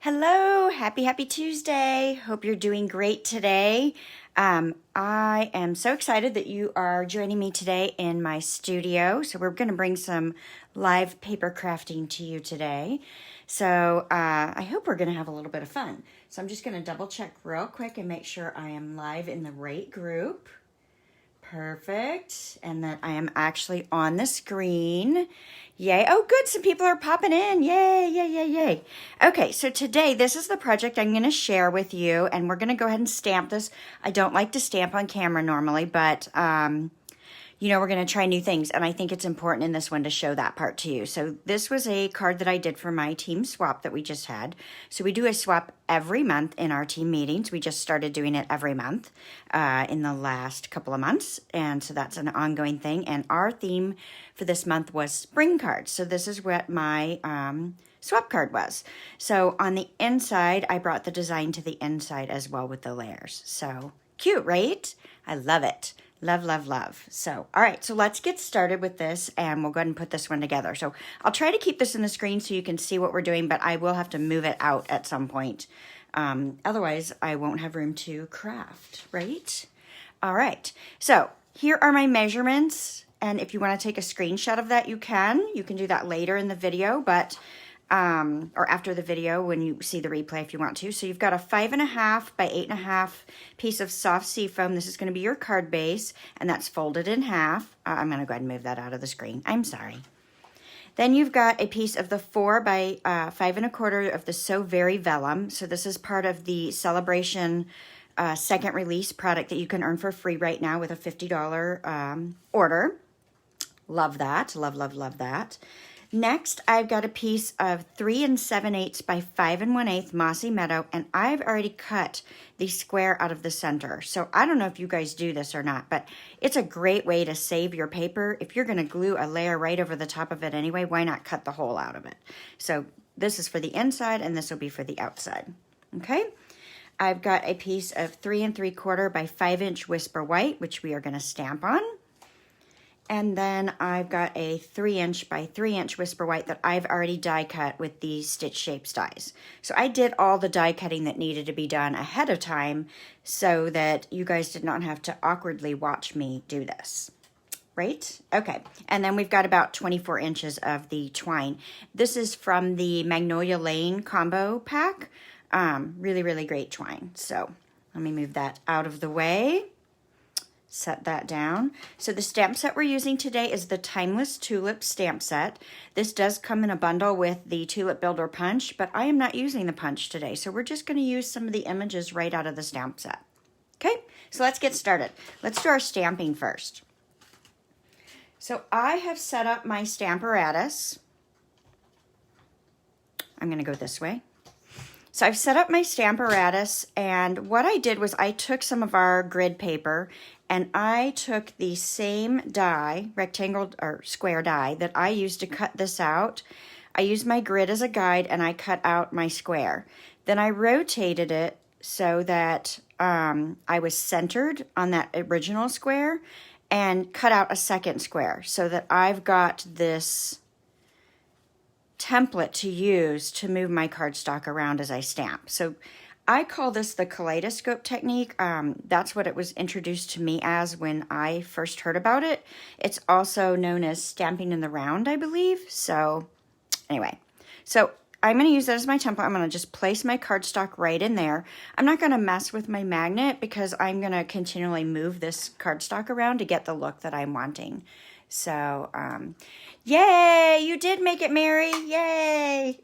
Hello, happy Tuesday. Hope you're doing great today. I am so excited that you are joining me today in my studio. So we're going to bring some live paper crafting to you today. So I hope we're going to have a little bit of fun. So I'm just going to double check real quick and make sure I am live in the right group. Perfect. And that I am actually on the screen. Yay. Oh, good. Some people are popping in. Yay, yay, yay, yay. Okay, so today, this is the project I'm going to share with you, and we're going to go ahead and stamp this. I don't like to stamp on camera normally, but we're going to try new things, and I think it's important in this one to show that part to you. So this was a card that I did for my team swap that we just had. So we do a swap every month in our team meetings. We just started doing it every month in the last couple of months, and so that's an ongoing thing. And our theme for this month was spring cards. So this is what my swap card was. So on the inside, I brought the design to the inside as well with the layers. So cute, right? I love it. Love, love, love. So, all right, so let's get started with this, and we'll go ahead and put this one together. So I'll try to keep this in the screen so you can see what we're doing, but I will have to move it out at some point. Otherwise, I won't have room to craft, right? All right, so here are my measurements, and if you want to take a screenshot of that, you can. You can do that later in the video, but or after the video when you see the replay if you want to. So you've got a 5.5 by 8.5 piece of soft seafoam. This is going to be your card base, and that's folded in half. I'm going to go ahead and move that out of the screen. I'm sorry. Then you've got a piece of the 4 by 5.25 of the So Very Vellum. So this is part of the Celebration second release product that you can earn for free right now with a $50 order. Love that. Love, love, love that. Next, I've got a piece of 3 7/8 by 5 1/8 Mossy Meadow, and I've already cut the square out of the center. So I don't know if you guys do this or not, but it's a great way to save your paper. If you're going to glue a layer right over the top of it anyway, why not cut the hole out of it? So this is for the inside, and this will be for the outside. Okay? I've got a piece of 3 3/4 by 5" Whisper White, which we are going to stamp on. And then I've got a 3" by 3" Whisper White that I've already die cut with these Stitch Shapes dies. So I did all the die cutting that needed to be done ahead of time so that you guys did not have to awkwardly watch me do this. Right? Okay. And then we've got about 24 inches of the twine. This is from the Magnolia Lane combo pack. Really, really great twine. So let me move that out of the way. Set that down. So the stamp set we're using today is the Timeless Tulip stamp set. This does come in a bundle with the Tulip Builder punch, but I am not using the punch today. So we're just going to use some of the images right out of the stamp set. Okay, so let's get started. Let's do our stamping first. So I have set up my Stamparatus. I'm going to go this way. So I've set up my Stamparatus, and what I did was I took some of our grid paper and I took the same die, rectangle or square die, that I used to cut this out. I used my grid as a guide and I cut out my square. Then I rotated it so that I was centered on that original square and cut out a second square so that I've got this template to use to move my cardstock around as I stamp. So I call this the kaleidoscope technique. That's what it was introduced to me as when I first heard about it. It's also known as stamping in the round, I believe. So anyway, so I'm going to use that as my template. I'm going to just place my cardstock right in there. I'm not going to mess with my magnet because I'm going to continually move this cardstock around to get the look that I'm wanting. So, yay, you did make it, Mary, yay.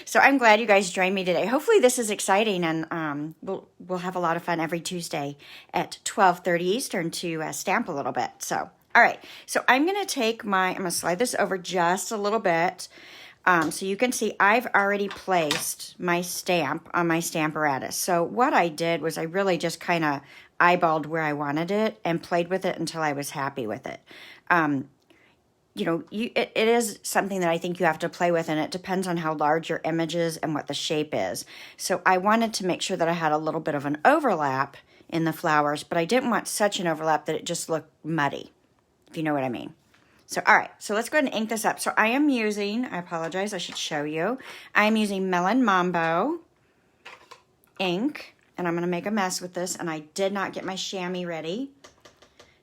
So I'm glad you guys joined me today. Hopefully this is exciting, and we'll have a lot of fun every Tuesday at 12:30 Eastern to stamp a little bit. So, all right, so I'm going to slide this over just a little bit. So you can see I've already placed my stamp on my Stamparatus. So what I did was I really just kind of eyeballed where I wanted it and played with it until I was happy with it. It is something that I think you have to play with, and it depends on how large your image is and what the shape is. So I wanted to make sure that I had a little bit of an overlap in the flowers, but I didn't want such an overlap that it just looked muddy, if you know what I mean. So, all right, so let's go ahead and ink this up. So I am using, I apologize, I should show you. I am using Melon Mambo ink, and I'm gonna make a mess with this, and I did not get my chamois ready.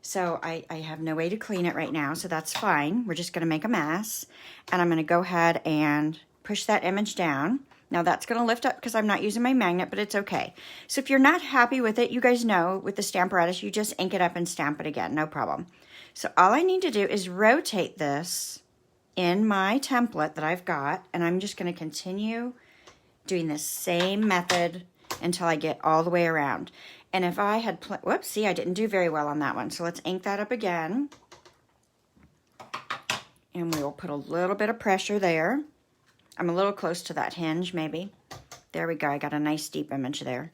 So I have no way to clean it right now, so that's fine. We're just gonna make a mess, and I'm gonna go ahead and push that image down. Now that's gonna lift up because I'm not using my magnet, but it's okay. So if you're not happy with it, you guys know with the Stamparatus, you just ink it up and stamp it again, no problem. So all I need to do is rotate this in my template that I've got, and I'm just gonna continue doing this same method until I get all the way around. And if I had, whoops, see, I didn't do very well on that one. So let's ink that up again. And we will put a little bit of pressure there. I'm a little close to that hinge, maybe. There we go, I got a nice deep image there.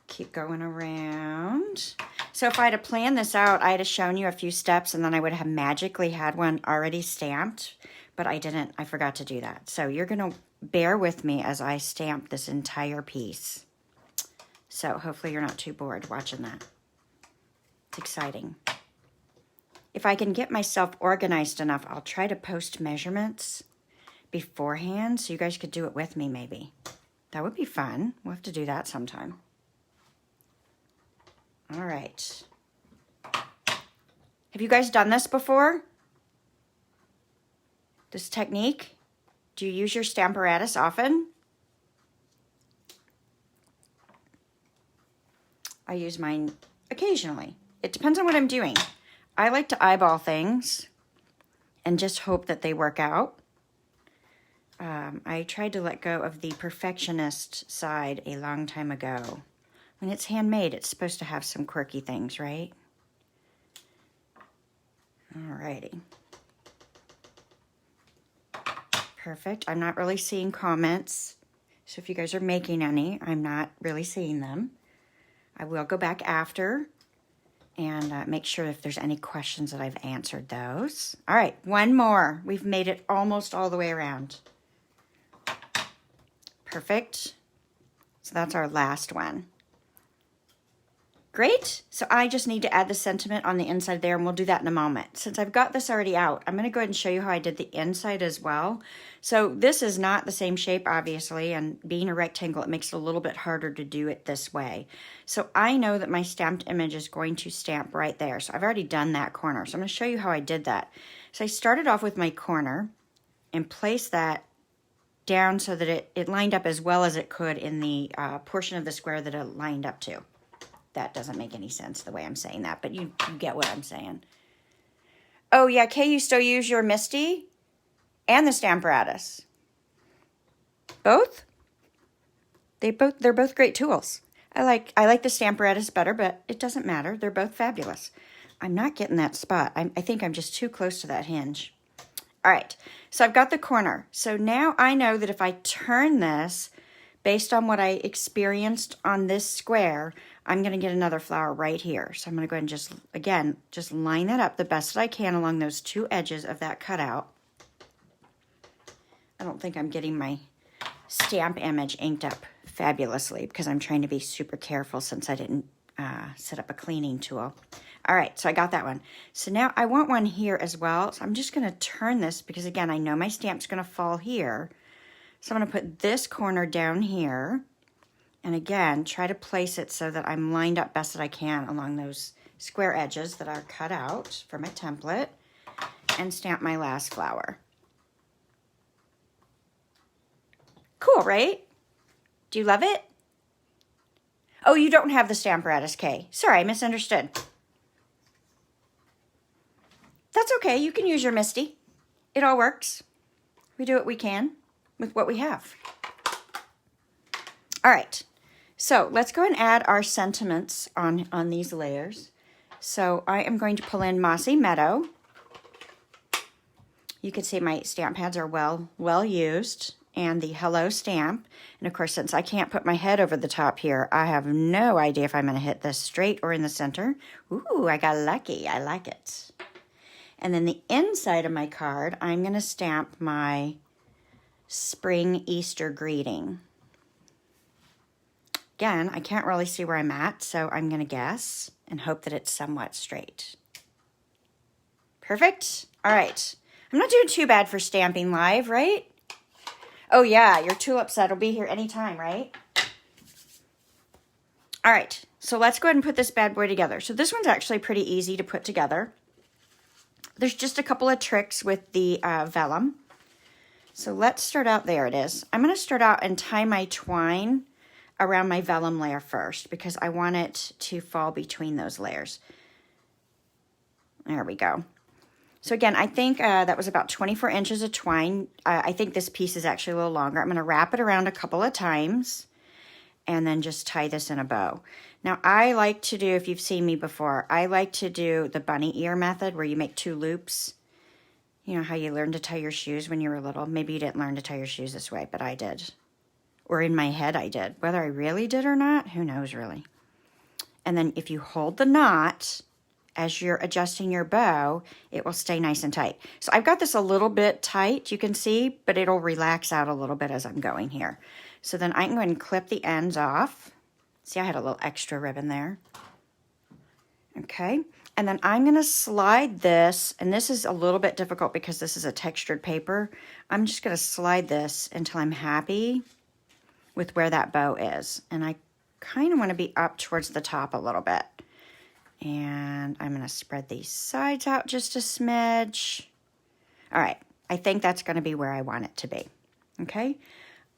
Keep going around. So if I had planned this out, I'd have shown you a few steps and then I would have magically had one already stamped, but I didn't, I forgot to do that. So you're gonna bear with me as I stamp this entire piece. So hopefully you're not too bored watching that. It's exciting. If I can get myself organized enough, I'll try to post measurements beforehand so you guys could do it with me maybe. That would be fun. We'll have to do that sometime. All right. Have you guys done this before? This technique? Do you use your Stamparatus often? I use mine occasionally. It depends on what I'm doing. I like to eyeball things and just hope that they work out. I tried to let go of the perfectionist side a long time ago. When it's handmade, it's supposed to have some quirky things, right? Alrighty. Perfect. I'm not really seeing comments. So if you guys are making any, I'm not really seeing them. I will go back after and make sure if there's any questions that I've answered those. All right, one more. We've made it almost all the way around. Perfect. So that's our last one. Great. So I just need to add the sentiment on the inside there, and we'll do that in a moment. Since I've got this already out, I'm going to go ahead and show you how I did the inside as well. So this is not the same shape, obviously, and being a rectangle, it makes it a little bit harder to do it this way. So I know that my stamped image is going to stamp right there. So I've already done that corner. So I'm going to show you how I did that. So I started off with my corner and placed that down so that it lined up as well as it could in the portion of the square that it lined up to. That doesn't make any sense the way I'm saying that, but you get what I'm saying. Oh yeah, Kay, you still use your Misty and the Stamparatus? Both? They're both great tools. I like the Stamparatus better, but it doesn't matter. They're both fabulous. I'm not getting that spot. I think I'm just too close to that hinge. All right, so I've got the corner. So now I know that if I turn this based on what I experienced on this square, I'm going to get another flower right here. So I'm going to go ahead and just, again, just line that up the best that I can along those two edges of that cutout. I don't think I'm getting my stamp image inked up fabulously because I'm trying to be super careful since I didn't set up a cleaning tool. All right, so I got that one. So now I want one here as well. So I'm just going to turn this because, again, I know my stamp's going to fall here. So I'm going to put this corner down here. And again, try to place it so that I'm lined up best that I can along those square edges that are cut out for my template and stamp my last flower. Cool, right? Do you love it? Oh, you don't have the Stamparatus, Kay. Sorry, I misunderstood. That's okay. You can use your Misty. It all works. We do what we can with what we have. All right. So let's go and add our sentiments on these layers. So I am going to pull in Mossy Meadow. You can see my stamp pads are well used, and the Hello stamp. And of course, since I can't put my head over the top here, I have no idea if I'm going to hit this straight or in the center. Ooh, I got lucky. I like it. And then the inside of my card, I'm going to stamp my Spring Easter greeting. Again, I can't really see where I'm at, so I'm going to guess and hope that it's somewhat straight. Perfect. All right. I'm not doing too bad for stamping live, right? Oh yeah, your tulip set will be here anytime, right? All right, so let's go ahead and put this bad boy together. So this one's actually pretty easy to put together. There's just a couple of tricks with the vellum. So let's start out, there it is. I'm gonna start out and tie my twine around my vellum layer first because I want it to fall between those layers. There we go. So again, I think that was about 24 inches of twine. I think this piece is actually a little longer. I'm gonna wrap it around a couple of times and then just tie this in a bow. Now I like to do, if you've seen me before, I like to do the bunny ear method where you make 2 loops. You know how you learned to tie your shoes when you were little? Maybe you didn't learn to tie your shoes this way, but I did. Or in my head I did. Whether I really did or not, who knows really. And then if you hold the knot as you're adjusting your bow, it will stay nice and tight. So I've got this a little bit tight, you can see, but it'll relax out a little bit as I'm going here. So then I can go ahead and clip the ends off. See, I had a little extra ribbon there. Okay, and then I'm gonna slide this, and this is a little bit difficult because this is a textured paper. I'm just gonna slide this until I'm happy with where that bow is. And I kind of wanna be up towards the top a little bit. And I'm gonna spread these sides out just a smidge. All right, I think that's gonna be where I want it to be, okay?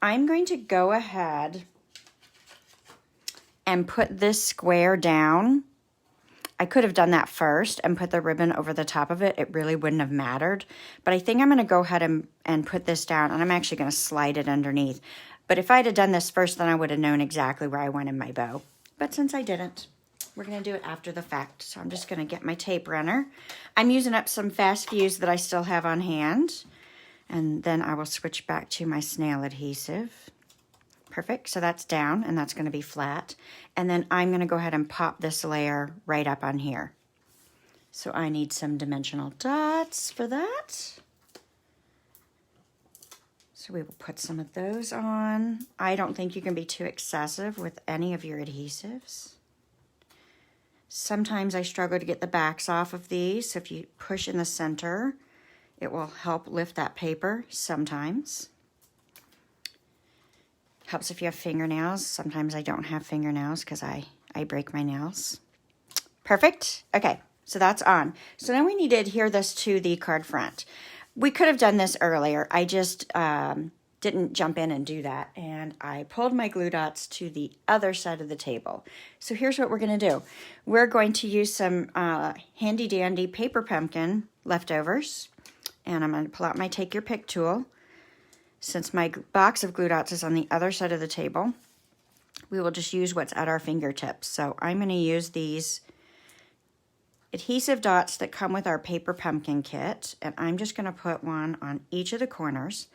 I'm going to go ahead and put this square down. I could have done that first and put the ribbon over the top of it. It really wouldn't have mattered. But I think I'm going to go ahead and put this down, and I'm actually going to slide it underneath. But if I had done this first, then I would have known exactly where I wanted my bow. But since I didn't, we're going to do it after the fact. So I'm just going to get my tape runner. I'm using up some fast fuse that I still have on hand. And then I will switch back to my snail adhesive. Perfect, so that's down and that's gonna be flat. And then I'm gonna go ahead and pop this layer right up on here. So I need some dimensional dots for that. So we will put some of those on. I don't think you can be too excessive with any of your adhesives. Sometimes I struggle to get the backs off of these, so if you push in the center, it will help lift that paper sometimes. Helps if you have fingernails. Sometimes I don't have fingernails because I break my nails. Perfect. Okay, so that's on. So now we need to adhere this to the card front. We could have done this earlier. I just didn't jump in and do that. And I pulled my glue dots to the other side of the table. So here's what we're going to do. We're going to use some handy dandy paper pumpkin leftovers. And I'm going to pull out my Take Your Pick tool. Since my box of glue dots is on the other side of the table, we will just use what's at our fingertips. So I'm going to use these adhesive dots that come with our paper pumpkin kit, and I'm just going to put one on each of the corners.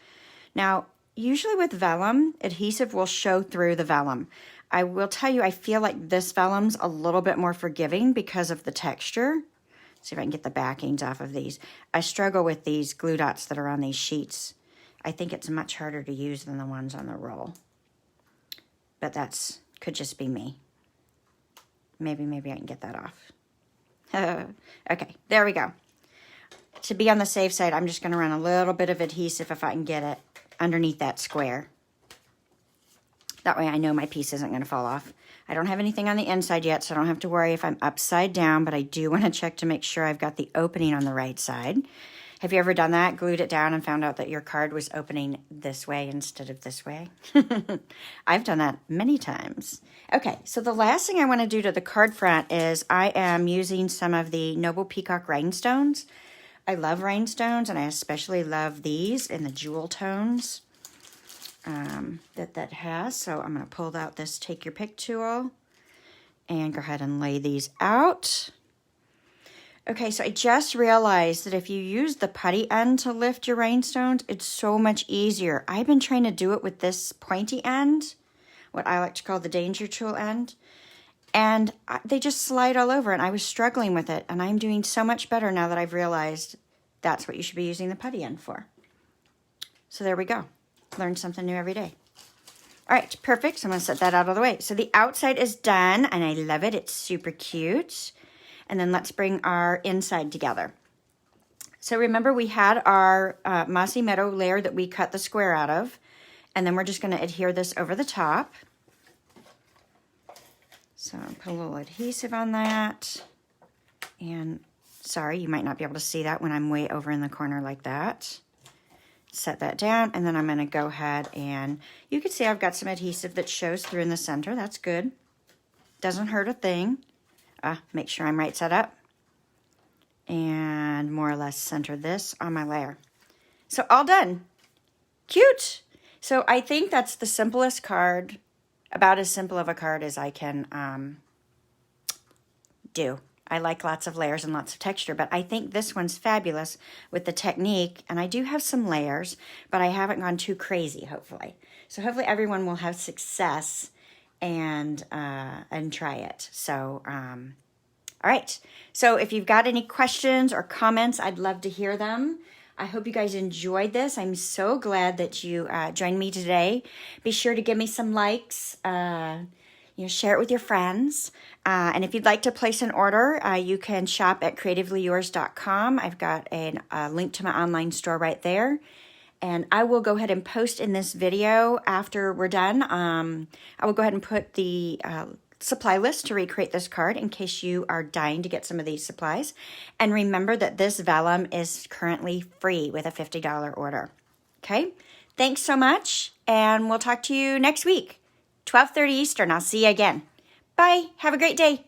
Now, usually with vellum, adhesive will show through the vellum. I will tell you, I feel like this vellum's a little bit more forgiving because of the texture. See if I can get the backings off of these. I struggle with these glue dots that are on these sheets. I think it's much harder to use than the ones on the roll. But that's could just be me. Maybe I can get that off. Okay, there we go. To be on the safe side, I'm just going to run a little bit of adhesive if I can get it underneath that square. That way I know my piece isn't going to fall off. I don't have anything on the inside yet, so I don't have to worry if I'm upside down, but I do want to check to make sure I've got the opening on the right side. Have you ever done that? Glued it down and found out that your card was opening this way instead of this way? I've done that many times. Okay, so the last thing I want to do to the card front is I am using some of the Noble Peacock rhinestones. I love rhinestones, and I especially love these in the jewel tones that has. So I'm going to pull out this Take Your Pick tool and go ahead and lay these out. Okay, so I just realized that if you use the putty end to lift your rhinestones, it's so much easier. I've been trying to do it with this pointy end, what I like to call the danger tool end, and they just slide all over, and I was struggling with it, and I'm doing so much better now that I've realized that's what you should be using the putty end for. So there we go. Learn something new every day. All right, perfect. So I'm going to set that out of the way. So the outside is done, and I love it. It's super cute. And then let's bring our inside together. So remember we had our Mossy Meadow layer that we cut the square out of, and then we're just going to adhere this over the top. So put a little adhesive on that, and sorry, you might not be able to see that when I'm way over in the corner like that. Set that down, and then I'm going to go ahead and you can see I've got some adhesive that shows through in the center. That's good. Doesn't hurt a thing. Make sure I'm right set up. And more or less center this on my layer. So all done. Cute. So I think that's the simplest card, about as simple of a card as I can do. I like lots of layers and lots of texture, but I think this one's fabulous with the technique, and I do have some layers, but I haven't gone too crazy, hopefully. So hopefully everyone will have success and try it. So, all right. So if you've got any questions or comments, I'd love to hear them. I hope you guys enjoyed this. I'm so glad that you joined me today. Be sure to give me some likes. Share it with your friends. And if you'd like to place an order, you can shop at CreativeLeeYours.com. I've got a link to my online store right there. And I will go ahead and post in this video after we're done. I will go ahead and put the supply list to recreate this card in case you are dying to get some of these supplies. And remember that this vellum is currently free with a $50 order. Okay? Thanks so much, and we'll talk to you next week. 12:30 Eastern. I'll see you again. Bye. Have a great day.